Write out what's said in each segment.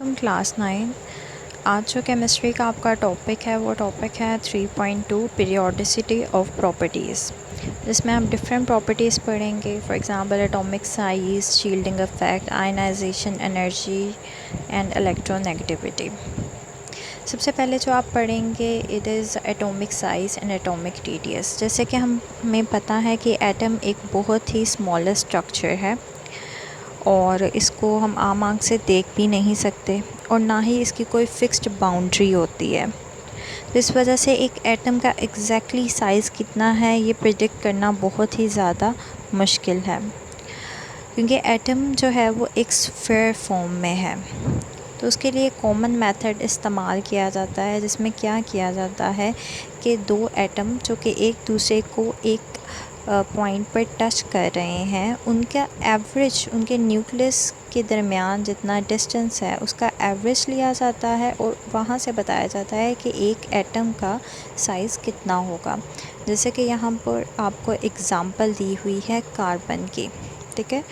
तुम क्लास 9 आज जो केमिस्ट्री का आपका टॉपिक है वो टॉपिक है 3.2 पीरियोडिसिटी ऑफ प्रॉपर्टीज़, जिसमें आप डिफरेंट प्रॉपर्टीज़ पढ़ेंगे। For example atomic size, shielding effect, ionisation energy and electronegativity. सबसे पहले जो आप पढ़ेंगे it is atomic size and atomic radius. जैसे कि हमें पता है कि एटम एक बहुत ही स्मॉलेस्ट स्ट्रक्चर है और इसको हम आम आँख से देख भी नहीं सकते और ना ही इसकी कोई फिक्स्ड बाउंड्री होती है। तो इस वजह से एक एटम का एग्जैक्टली साइज़ कितना है ये प्रिडिक्ट करना बहुत ही ज़्यादा मुश्किल है, क्योंकि एटम जो है वो एक स्फीयर फॉर्म में है। तो उसके लिए कॉमन मेथड इस्तेमाल किया जाता है, जिसमें क्या किया जाता है कि दो एटम जो कि एक दूसरे को एक पॉइंट पर टच कर रहे हैं, उनका एवरेज, उनके न्यूक्लियस के दरमियान जितना डिस्टेंस है उसका एवरेज लिया जाता है और वहाँ से बताया जाता है कि एक एटम का साइज़ कितना होगा। जैसे कि यहाँ पर आपको एग्ज़ाम्पल दी हुई है कार्बन की, ठीक है।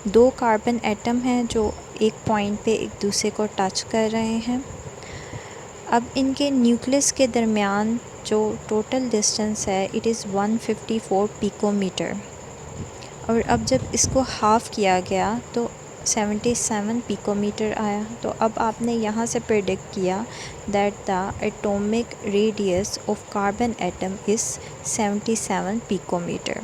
दो कार्बन एटम हैं जो एक पॉइंट पे एक दूसरे को टच कर रहे हैं। अब इनके न्यूक्लियस के दरमियान जो टोटल डिस्टेंस है इट इज़ 154 पिकोमीटर, और अब जब इसको हाफ़ किया गया तो 77 पिकोमीटर आया। तो अब आपने यहाँ से प्रेडिक्ट किया that the atomic radius of carbon atom is 77 picometre.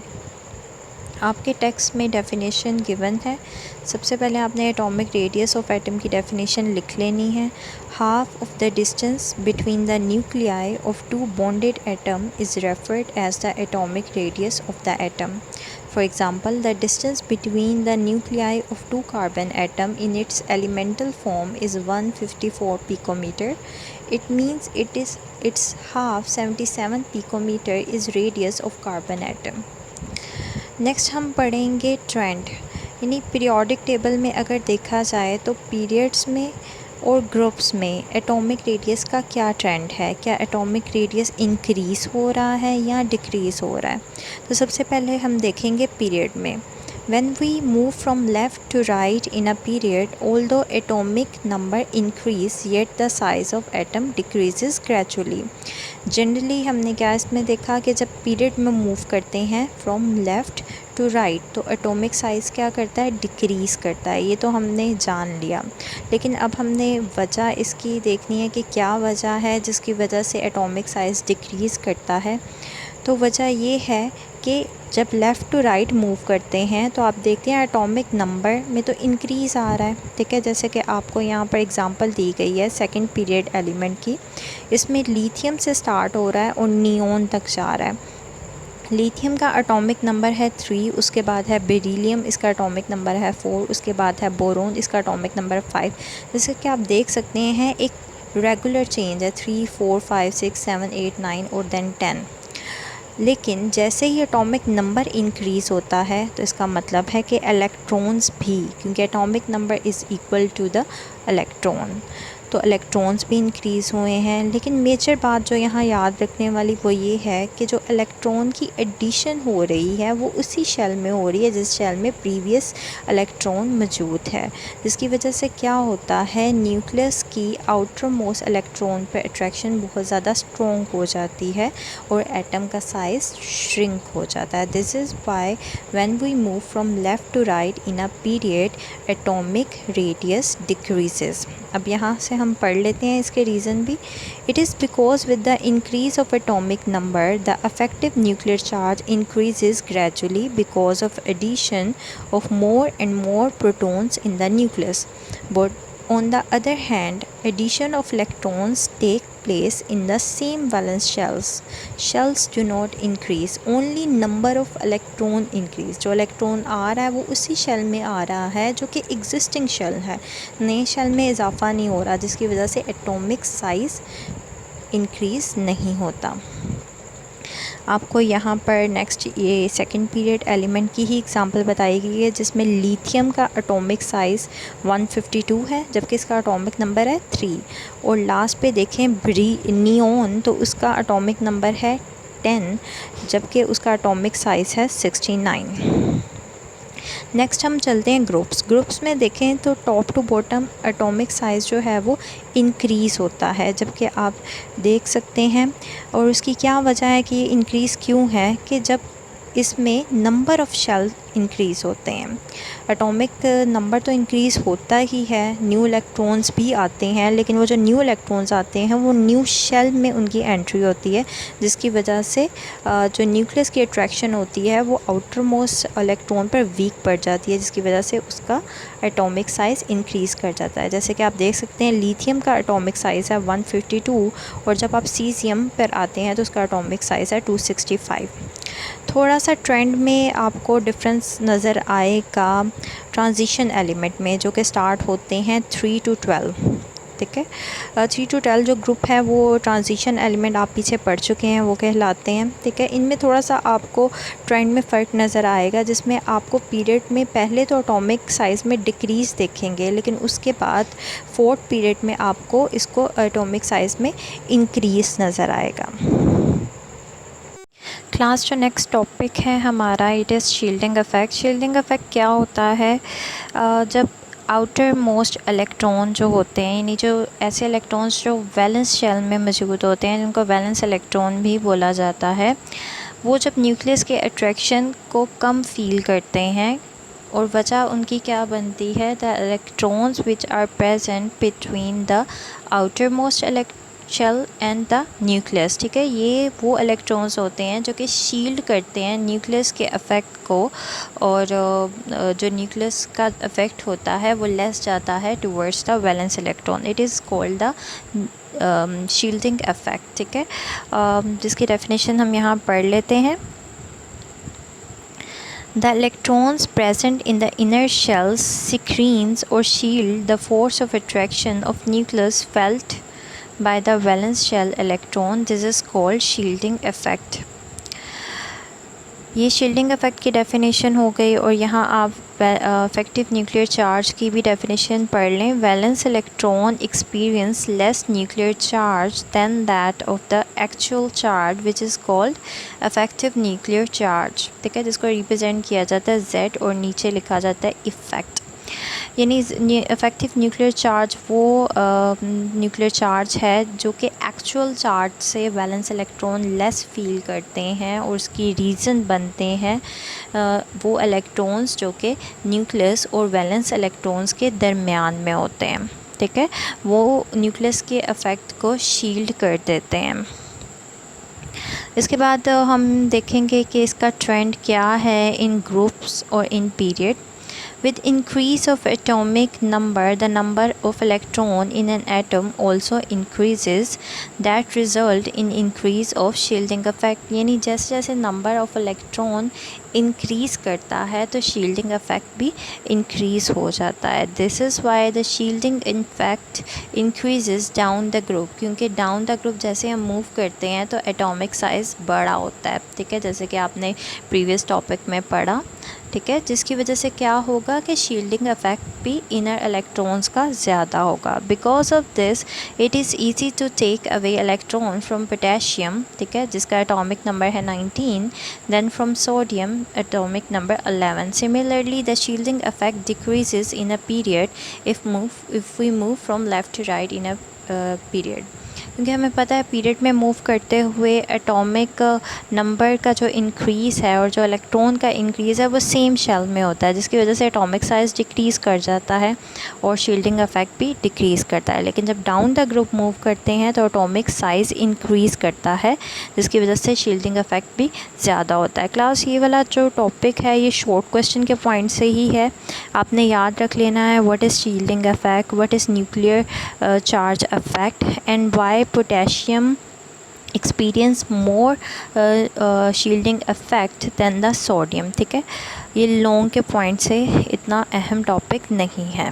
आपके टेक्स्ट में डेफिनेशन गिवन है। सबसे पहले आपने एटॉमिक रेडियस ऑफ एटम की डेफिनेशन लिख लेनी है। Half of the distance between the nuclei of two bonded atom is referred as the atomic radius of the atom. For example, the distance between the nuclei of two carbon atom in its elemental form is 154 picometer. It means its half 77 picometer is radius of carbon atom. Next हम पढ़ेंगे trend, यानी periodic table में अगर देखा जाए तो periods में और ग्रुप्स में एटॉमिक रेडियस का क्या ट्रेंड है, क्या एटॉमिक रेडियस इंक्रीज़ हो रहा है या डिक्रीज़ हो रहा है। तो सबसे पहले हम देखेंगे पीरियड में। When we move from left to right in a period, although atomic number increase, yet the size of atom decreases gradually. Generally हमने क्या इसमें देखा कि जब पीरियड में मूव करते हैं फ्रॉम लेफ़्ट टू राइट तो एटॉमिक साइज़ क्या करता है, डिक्रीज़ करता है। ये तो हमने जान लिया, लेकिन अब हमने वजह इसकी देखनी है कि क्या वजह है जिसकी वजह से एटॉमिक साइज़ डिक्रीज़ करता है। तो वजह ये है कि जब लेफ़्ट टू राइट मूव करते हैं तो आप देखते हैं एटॉमिक नंबर में तो इंक्रीज़ आ रहा है, ठीक है। जैसे कि आपको यहाँ पर एग्जांपल दी गई है सेकंड पीरियड एलिमेंट की। इसमें लिथियम से स्टार्ट हो रहा है और नियोन तक जा रहा है। लिथियम का एटॉमिक नंबर है 3, उसके बाद है बेरिलियम, इसका एटॉमिक नंबर है 4, उसके बाद है बोरोन, इसका एटॉमिक नंबर 5। जैसे कि आप देख सकते हैं एक रेगुलर चेंज है 3, 4, 5, 6, 7, 8, 9 और देन 10। लेकिन जैसे ही एटॉमिक नंबर इंक्रीज़ होता है तो इसका मतलब है कि इलेक्ट्रॉन्स भी, क्योंकि atomic number is equal to the electron, तो इलेक्ट्रॉन्स भी इंक्रीज़ हुए हैं। लेकिन मेजर बात जो यहाँ याद रखने वाली वो ये है कि जो इलेक्ट्रॉन की एडिशन हो रही है वो उसी शेल में हो रही है जिस शेल में प्रीवियस इलेक्ट्रॉन मौजूद है, जिसकी वजह से क्या होता है, न्यूक्लियस की आउटर मोस्ट इलेक्ट्रॉन पर अट्रैक्शन बहुत ज़्यादा स्ट्रॉन्ग हो जाती है और एटम का साइज़ श्रिंक हो जाता है। This is why when we move from left to right in a period atomic radius decreases. अब यहाँ से हम पढ़ लेते हैं इसके रीज़न भी। It is because with the increase of atomic number the effective nuclear charge increases gradually because of addition of more and more protons in the nucleus, but on the other hand addition of electrons take place in the same valence shells do not increase, only number of electron increase। जो electron आ रहा है वो उसी shell में आ रहा है जो कि एग्जिस्टिंग शेल है, नए शेल में इजाफा नहीं हो रहा, जिसकी वजह से एटॉमिक साइज़ इंक्रीज़ नहीं होता। आपको यहाँ पर नेक्स्ट ये सेकंड पीरियड एलिमेंट की ही एग्जांपल बताई गई है, जिसमें लिथियम का एटॉमिक साइज़ 152 है जबकि इसका एटॉमिक नंबर है 3। और लास्ट पे देखें नियोन, तो उसका एटॉमिक नंबर है 10 जबकि उसका एटॉमिक साइज़ है 69। नेक्स्ट हम चलते हैं ग्रुप्स में देखें तो top to bottom atomic size जो है वो इंक्रीज़ होता है, जबकि आप देख सकते हैं। और उसकी क्या वजह है कि ये इंक्रीज़ क्यों है, कि जब इसमें नंबर ऑफ़ शेल इंक्रीज़ होते हैं। एटॉमिक नंबर तो इंक्रीज़ होता ही है, न्यू इलेक्ट्रॉन्स भी आते हैं, लेकिन वो जो न्यू इलेक्ट्रॉन्स आते हैं वो न्यू शेल में उनकी एंट्री होती है, जिसकी वजह से जो न्यूक्लियस की अट्रैक्शन होती है वो आउटर मोस्ट इलेक्ट्रॉन पर वीक पड़ जाती है, जिसकी वजह से उसका एटॉमिक साइज़ इंक्रीज़ कर जाता है। जैसे कि आप देख सकते हैं लिथियम का एटॉमिक साइज़ है 152, और जब आप सीज़ियम पर आते हैं तो उसका एटॉमिक साइज़ है 265। थोड़ा सा ट्रेंड में आपको डिफरेंस नज़र आएगा ट्रांजिशन एलिमेंट में, जो कि स्टार्ट होते हैं 3 to 12, ठीक है। 3 to 12 जो ग्रुप है वो ट्रांजिशन एलिमेंट आप पीछे पढ़ चुके हैं, वो कहलाते हैं, ठीक है। इनमें थोड़ा सा आपको ट्रेंड में फ़र्क नज़र आएगा, जिसमें आपको पीरियड में पहले तो एटॉमिक साइज़ में डिक्रीज़ देखेंगे, लेकिन उसके बाद 4th पीरियड में आपको इसको एटॉमिक साइज़ में इंक्रीज़ नज़र आएगा। क्लास जो नेक्स्ट टॉपिक है हमारा, it is shielding effect. Shielding effect क्या होता है, जब आउटर मोस्ट इलेक्ट्रॉन जो होते हैं, यानी जो ऐसे इलेक्ट्रॉन्स जो वैलेंस शेल में मौजूद होते हैं, जिनको वैलेंस इलेक्ट्रॉन भी बोला जाता है, वो जब न्यूक्लियस के अट्रैक्शन को कम फील करते हैं, और वजह उनकी क्या बनती है, the electrons which are present between the outermost shell and the nucleus, ठीक है। ये वो इलेक्ट्रॉन्स होते हैं जो कि शील्ड करते हैं न्यूक्लियस के इफ़ेक्ट को, और जो न्यूक्लियस का इफ़ेक्ट होता है वो लेस जाता है towards the valence electron. It is called the shielding effect, ठीक है। जिसकी डेफिनेशन हम यहाँ पढ़ लेते हैं। The electrons present in the inner shells screens or shield the force of attraction of nucleus felt by the valence shell electron. This is called shielding effect. ये shielding effect की डेफिनेशन हो गई, और यहाँ आप इफेक्टिव न्यूक्लियर चार्ज की भी definition पढ़ लें। Valence electron experience less nuclear charge than that of the actual charge which is called effective nuclear charge, ठीक है, जिसको रिप्रेजेंट किया जाता है Z, और नीचे लिखा जाता है इफ़ेक्ट। यानी इफ़ेक्टिव न्यूक्लियर चार्ज वो न्यूक्लियर चार्ज है जो कि एक्चुअल चार्ज से वैलेंस इलेक्ट्रॉन लेस फील करते हैं, और उसकी रीज़न बनते हैं वो इलेक्ट्रॉन्स जो कि न्यूक्लियस और वैलेंस इलेक्ट्रॉन्स के दरमियान में होते हैं, ठीक है। वो न्यूक्लियस के इफ़ेक्ट को शील्ड कर देते हैं। इसके बाद हम देखेंगे कि इसका ट्रेंड क्या है इन ग्रुप्स और in period. With increase of atomic number, the number of electron in an atom also increases. That result in increase of shielding effect. यानी जैसे जैसे number of electron increase करता है तो shielding effect भी increase हो जाता है. This is why the shielding effect increases down the group. क्योंकि down the group जैसे हम move करते हैं तो atomic size बड़ा होता है, ठीक है, जैसे कि आपने previous topic में पढ़ा, ठीक है, जिसकी वजह से क्या होगा कि शील्डिंग इफ़ेक्ट भी इनर इलेक्ट्रॉन्स का ज़्यादा होगा। Because of this it is easy to take away electron from potassium, ठीक है, जिसका एटॉमिक नंबर है 19, than from sodium atomic number 11। Similarly the shielding effect decreases in a period if we move from left to right in a period, क्योंकि हमें पता है पीरियड में मूव करते हुए एटॉमिक नंबर का जो इंक्रीज़ है और जो इलेक्ट्रॉन का इंक्रीज़ है वो सेम शेल में होता है, जिसकी वजह से एटॉमिक साइज़ डिक्रीज़ कर जाता है और शील्डिंग इफ़ेक्ट भी डिक्रीज़ करता है। लेकिन जब डाउन द ग्रुप मूव करते हैं तो एटॉमिक साइज़ इंक्रीज़ करता है, जिसकी वजह से शील्डिंग इफ़ेक्ट भी ज़्यादा होता है। क्लास ये वाला जो टॉपिक है ये शॉर्ट क्वेश्चन के पॉइंट से ही है, आपने याद रख लेना है what is shielding effect, what is nuclear charge effect, and why potassium experience more shielding effect than the sodium, ठीक है। ये लॉन्ग के पॉइंट से इतना अहम टॉपिक नहीं है।